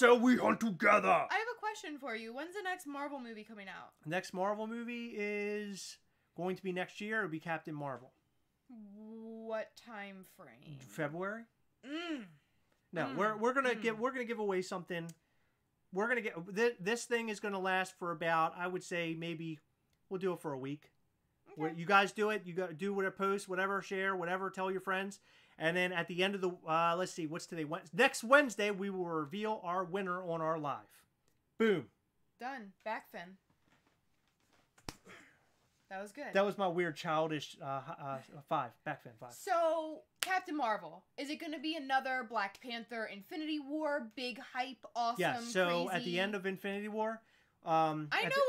together. I have a question for you. When's the next Marvel movie coming out? Next Marvel movie is going to be next year. It'll be Captain Marvel. What time frame? February? No, we're gonna give away something. We're gonna get this thing is gonna last for about, I would say, maybe we'll do it for a week. Okay. You guys do it. You do whatever, post, whatever, share, whatever, tell your friends. And then at the end of the, let's see, what's today? Next Wednesday, we will reveal our winner on our live. Boom. Done. Back fin. That was good. That was my weird childish back fin 5. So, Captain Marvel. Is it going to be another Black Panther Infinity War? Big hype, awesome, yes, so crazy? At the end of Infinity War, I know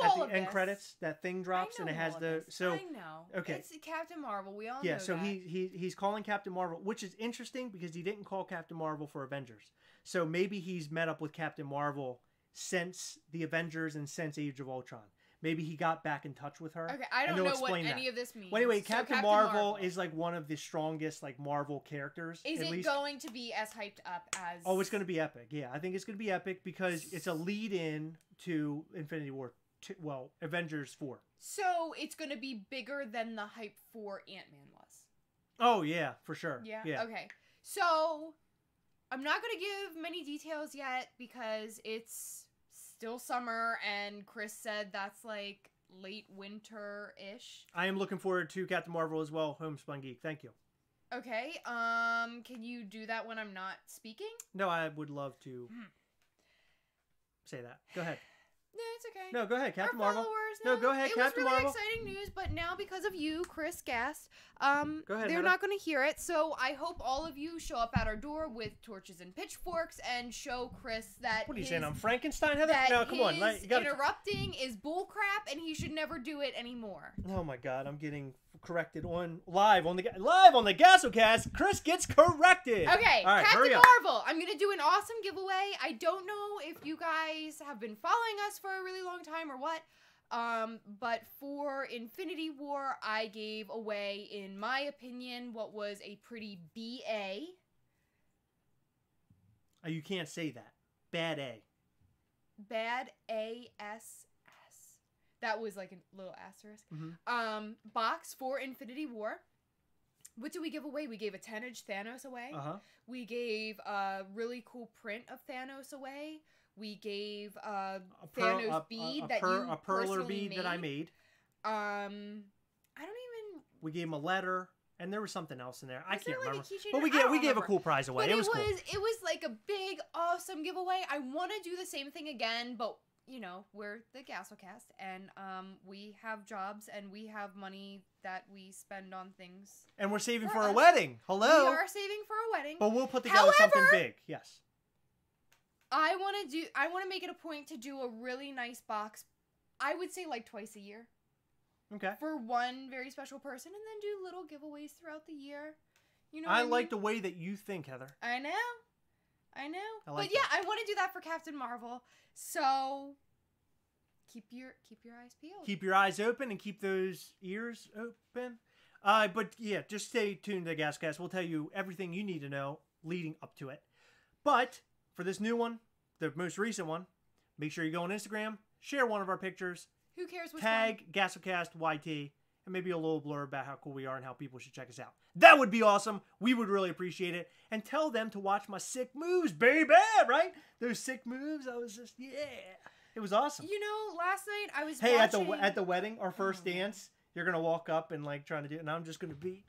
at the end credits, that thing drops and it has the I know. Okay. It's Captain Marvel. We all know that. So he's calling Captain Marvel, which is interesting because he didn't call Captain Marvel for Avengers. So maybe he's met up with Captain Marvel since the Avengers and since Age of Ultron. Maybe he got back in touch with her. Okay, I don't know what any of this means. Well, anyway, Captain Marvel is like one of the strongest like Marvel characters. Is it going to be as hyped up as... Oh, it's going to be epic. Yeah, I think it's going to be epic because it's a lead-in to Infinity War, Avengers 4. So it's going to be bigger than the hype for Ant-Man was. Oh, yeah, for sure. Yeah? Okay. So I'm not going to give many details yet because it's still summer, and Chris said that's like late winter-ish. I am looking forward to Captain Marvel as well, Homespun Geek. Thank you. Okay, can you do that when I'm not speaking? No, I would love to say that. Go ahead. No, it's okay. No, go ahead. Captain Marvel. Followers Mars No, now? go ahead, It Captain was really Marvel. exciting news, but now because of you, Chris Gast, Go ahead, they're Heather. not going to hear it. So I hope all of you show up at our door with torches and pitchforks and show Chris that What are you saying? I'm Frankenstein, Heather? that No, come on. his You gotta... interrupting is bullcrap and he should never do it anymore. Oh my God! I'm getting corrected live on the Gastlecast. Chris gets corrected. Okay, all right, Captain hurry up. Marvel. I'm gonna do an awesome giveaway. I don't know if you guys have been following us for a really long time or what. But for Infinity War, I gave away, in my opinion, what was a pretty BA. You can't say that. Bad A. Bad ASS. That was like a little asterisk. Mm-hmm. Box for Infinity War. What did we give away? We gave a 10-inch Thanos away. Uh-huh. We gave a really cool print of Thanos away. We gave Thanos bead that you a perler personally bead made. that I made. I don't even. We gave him a letter, and there was something else in there. I Was there can't like a remember. keychain But or- we I don't gave a remember. cool prize away. But It was cool. It was like a big, awesome giveaway. I want to do the same thing again, but you know, we're the Gastlecast, and we have jobs, and we have money that we spend on things. And we're saving For for a us. wedding. Hello. We are saving for a wedding. But we'll put together something However, big. Yes. I want to make it a point to do a really nice box. I would say like twice a year Okay. for one very special person, and then do little giveaways throughout the year. You know, I what like mean? the way that you think, Heather. I know. I like but yeah, I want to do that for Captain Marvel. So keep your eyes peeled. Keep your eyes open and keep those ears open. But yeah, just stay tuned to the Gascast. We'll tell you everything you need to know leading up to it. But for this new one, the most recent one, make sure you go on Instagram, share one of our pictures, Who cares which tag Gastlecast YT, and maybe a little blurb about how cool we are and how people should check us out. That would be awesome. We would really appreciate it. And tell them to watch my sick moves, baby, right? Those sick moves, I was just, yeah. It was awesome. You know, last night I was Hey, watching... at the wedding, our first dance, you're gonna walk up and like trying to do it, and I'm just gonna be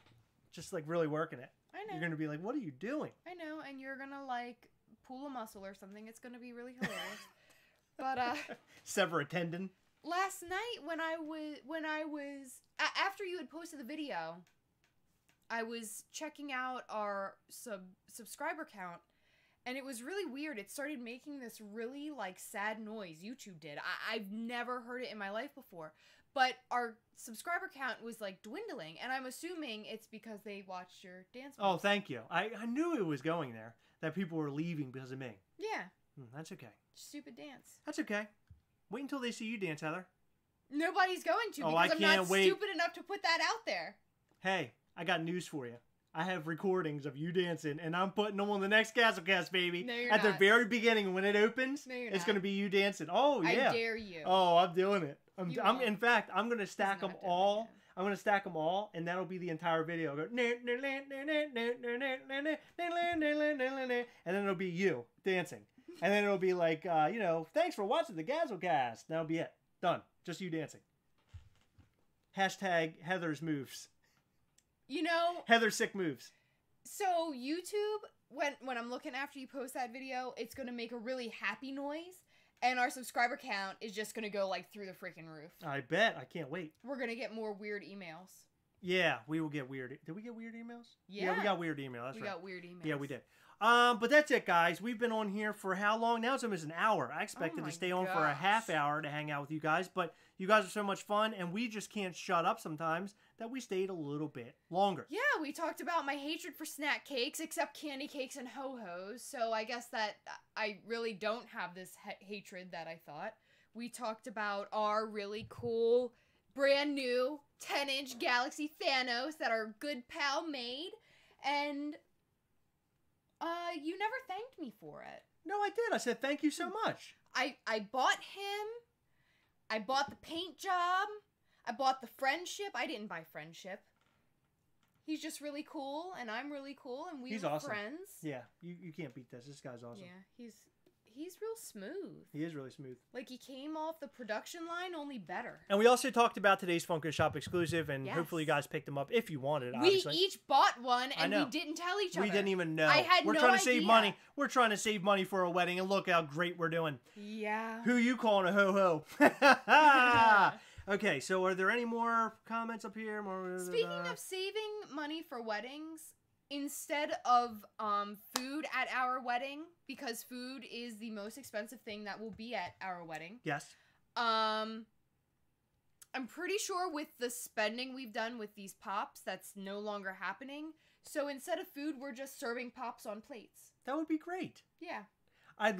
just like really working it. I know. You're gonna be like, "What are you doing?" I know, and you're gonna like pull a muscle or something. It's gonna be really hilarious. But Sever a tendon. last night when I was after you had posted the video, I was checking out our subscriber count, and it was really weird. It started making this really like sad noise. YouTube did. I've never heard it in my life before. But our subscriber count was like dwindling, and I'm assuming it's because they watched your dance. Oh, thank you. I knew it was going there. That people were leaving because of me. Yeah. That's okay. Stupid dance. That's okay. Wait until they see you dance, Heather. Nobody's going to because I I'm can't not wait. stupid enough to put that out there. Hey, I got news for you. I have recordings of you dancing, and I'm putting them on the next Castlecast, baby. No, you're At the not. very beginning, when it opens, No, you're it's not. going to be you dancing. Oh, yeah. I dare you. Oh, I'm doing it. You I'm won't. in fact, I'm going to stack not them doing all. it. I'm going to stack them all, and that'll be the entire video. I'll go, and then it'll be you dancing. And then it'll be like, thanks for watching the Gastlecast. That'll be it. Done. Just you dancing. Hashtag Heather's moves. You know, Heather's sick moves. so YouTube, when I'm looking after you post that video, it's going to make a really happy noise, and our subscriber count is just going to go like through the freaking roof. I bet. I can't wait. We're going to get more weird emails. Yeah, we will get weird. Did we get weird emails? Yeah. we got weird emails. That's We right. got weird emails. Yeah, we did. But that's it, guys. We've been on here for how long? Now it's almost an hour. I expected Oh to my stay on for a gosh. half hour to hang out with you guys, but you guys are so much fun, and we just can't shut up sometimes that we stayed a little bit longer. Yeah, we talked about my hatred for snack cakes, except candy cakes and ho-hos, so I guess that I really don't have this hatred that I thought. We talked about our really cool, brand new 10-inch Galaxy Thanos that our good pal made, and you never thanked me for it. No, I did. I said thank you so much. I bought him, I bought the paint job, I bought the friendship. I didn't buy friendship. He's just really cool, and I'm really cool, and He's were awesome. friends. Yeah, you can't beat this. This guy's awesome. Yeah, he's real smooth. He is really smooth. Like, he came off the production line, only better. And we also talked about today's Funko Shop exclusive, and Yes. hopefully you guys picked them up if you wanted, We obviously. each bought one, I and know. we didn't tell each other. We didn't even know. I had We're no trying to save idea. money. We're trying to save money for a wedding, and look how great we're doing. Yeah. Who you calling a ho-ho? Okay, so are there any more comments up here? More. Speaking of saving money for weddings, instead of food at our wedding, because food is the most expensive thing that will be at our wedding. Yes. I'm pretty sure with the spending we've done with these pops, that's no longer happening. So instead of food, we're just serving pops on plates. That would be great. Yeah. I'll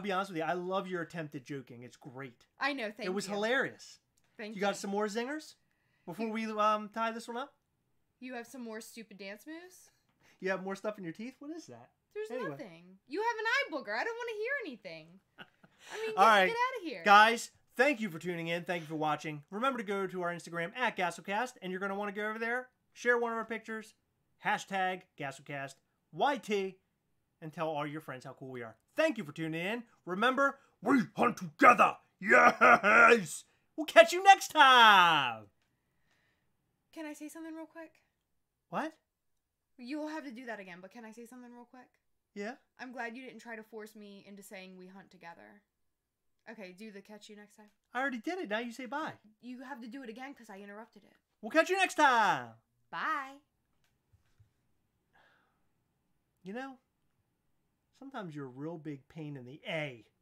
be honest with you, I love your attempt at joking. It's great. I know, thank you. It was hilarious. Thank you. You got some more zingers before we tie this one up? You have some more stupid dance moves? You have more stuff in your teeth? What is that? There's nothing. You have an eye booger. I don't want to hear anything. I mean, All right, get out of here. Guys, thank you for tuning in. Thank you for watching. Remember to go to our Instagram at Gastlecast, and you're going to want to go over there, share one of our pictures, hashtag GastlecastYT, and tell all your friends how cool we are. Thank you for tuning in. Remember, we hunt together. Yes! We'll catch you next time. Can I say something real quick? What? You'll have to do that again, but can I say something real quick? Yeah? I'm glad you didn't try to force me into saying we hunt together. Okay, do the catch you next time. I already did it. Now you say bye. You have to do it again because I interrupted it. We'll catch you next time. Bye. You know, sometimes you're a real big pain in the A.